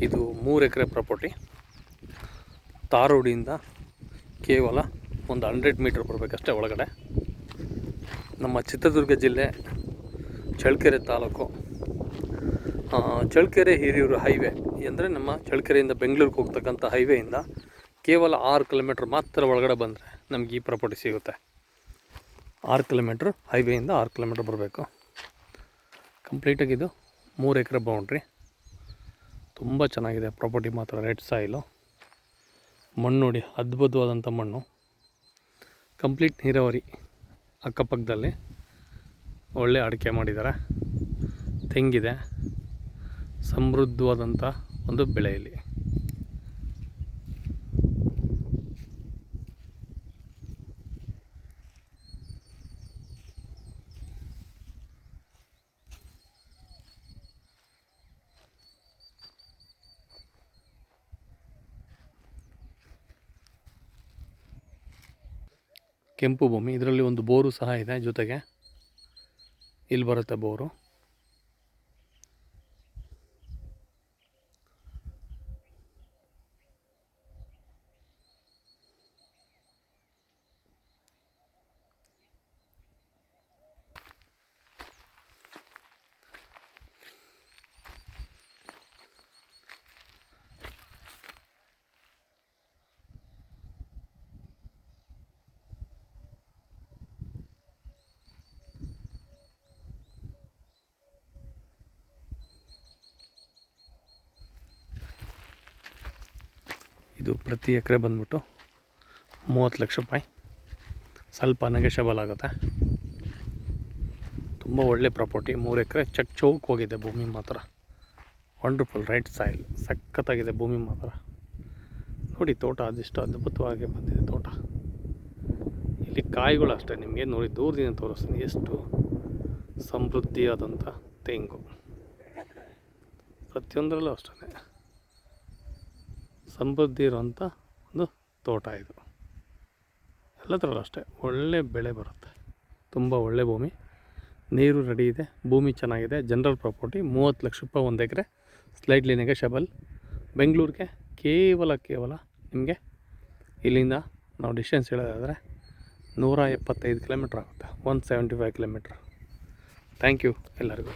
ಇದು 3 ಎಕರೆ ಪ್ರಾಪರ್ಟಿ. ತಾರ್ ರೋಡಿಂದ ಕೇವಲ ಒಂದು 100 ಮೀಟರ್ ಬರಬೇಕಷ್ಟೇ ಒಳಗಡೆ. ನಮ್ಮ ಚಿತ್ರದುರ್ಗ ಜಿಲ್ಲೆ ಚಳ್ಳಕೆರೆ ತಾಲೂಕು, ಚಳ್ಳಕೆರೆ ಹಿರಿಯೂರು ಹೈವೇ ಅಂದರೆ ನಮ್ಮ ಚಳ್ಳಕೆರೆಯಿಂದ ಬೆಂಗಳೂರಿಗೆ ಹೋಗ್ತಕ್ಕಂಥ ಹೈವೇಯಿಂದ ಕೇವಲ 6 ಕಿಲೋಮೀಟ್ರ್ ಮಾತ್ರ ಒಳಗಡೆ ಬಂದರೆ ನಮಗೆ ಈ ಪ್ರಾಪರ್ಟಿ ಸಿಗುತ್ತೆ. 6 ಕಿಲೋಮೀಟ್ರ್ ಹೈವೇಯಿಂದ 6 ಕಿಲೋಮೀಟ್ರ್ ಬರಬೇಕು. ಕಂಪ್ಲೀಟಾಗಿದ್ದು 3 ಎಕರೆ ಬೌಂಡ್ರಿ. ತುಂಬ ಚೆನ್ನಾಗಿದೆ ಪ್ರಾಪರ್ಟಿ ಮಾತ್ರ. ರೆಡ್ ಸಾಯಿಲು, ಮಣ್ಣು ನೋಡಿ ಅದ್ಭುತವಾದಂಥ ಮಣ್ಣು. ಕಂಪ್ಲೀಟ್ ನೀರಾವರಿ, ಅಕ್ಕಪಕ್ಕದಲ್ಲಿ ಒಳ್ಳೆ ಅಡಿಕೆ ಮಾಡಿದ್ದಾರೆ, ತೆಂಗಿದೆ, ಸಮೃದ್ಧವಾದಂಥ ಒಂದು ಬೆಳೆ ಇಲ್ಲಿ. ಕೆಂಪು ಭೂಮಿ, ಇದರಲ್ಲಿ ಒಂದು ಬೋರು ಸಹ ಇದೆ ಜೊತೆಗೆ. ಇಲ್ಲಿ ಬರುತ್ತೆ ಬೋರು. ಇದು ಪ್ರತಿ ಎಕರೆ ಬಂದ್ಬಿಟ್ಟು 30 ಲಕ್ಷ ರೂಪಾಯಿ. ಸ್ವಲ್ಪ ನೆಗೆಷಬಲ್ ಆಗುತ್ತೆ. ತುಂಬ ಒಳ್ಳೆ ಪ್ರಾಪರ್ಟಿ. 3 ಎಕರೆ ಚೌಕ್ ಹೋಗಿದೆ ಭೂಮಿ ಮಾತ್ರ. ವಂಡರ್ಫುಲ್ ರೈಟ್ ಸಾಯಿಲ್, ಸಖತ್ತಾಗಿದೆ ಭೂಮಿ ಮಾತ್ರ. ನೋಡಿ ತೋಟ ಅದೆಷ್ಟು ಅದ್ಭುತವಾಗಿ ಬಂದಿದೆ ತೋಟ. ಇಲ್ಲಿ ಕಾಯಿಗಳು ಅಷ್ಟೇ, ನಿಮಗೆ ನೋಡಿ ದೂರದಿಂದ ತೋರಿಸ್ತೀನಿ ಎಷ್ಟು ಸಮೃದ್ಧಿಯಾದಂಥ ತೆಂಗು. ಪ್ರತಿಯೊಂದರಲ್ಲೂ ಅಷ್ಟೇ ಸಮೃದ್ಧಿ ಇರುವಂಥ ಒಂದು ತೋಟ ಇದು. ಎಲ್ಲದರಲ್ಲೂ ಅಷ್ಟೇ ಒಳ್ಳೆ ಬೆಳೆ ಬರುತ್ತೆ. ತುಂಬ ಒಳ್ಳೆ ಭೂಮಿ, ನೀರು ರೆಡಿ ಇದೆ, ಭೂಮಿ ಚೆನ್ನಾಗಿದೆ. General property. 30 ಲಕ್ಷ ರೂಪಾಯಿ 1 ಎಕರೆ, ಸ್ಲೈಟ್ಲಿ ನೆಗೆಷಬಲ್. ಬೆಂಗಳೂರಿಗೆ ಕೇವಲ ನಿಮಗೆ ಇಲ್ಲಿಂದ ನಾವು ಡಿಸ್ಟೆನ್ಸ್ ಹೇಳೋದಾದರೆ 175 ಕಿಲೋಮೀಟ್ರ್ ಆಗುತ್ತೆ. 175 ಕಿಲೋಮೀಟ್ರ್. ಥ್ಯಾಂಕ್ ಯು ಎಲ್ಲರಿಗೂ.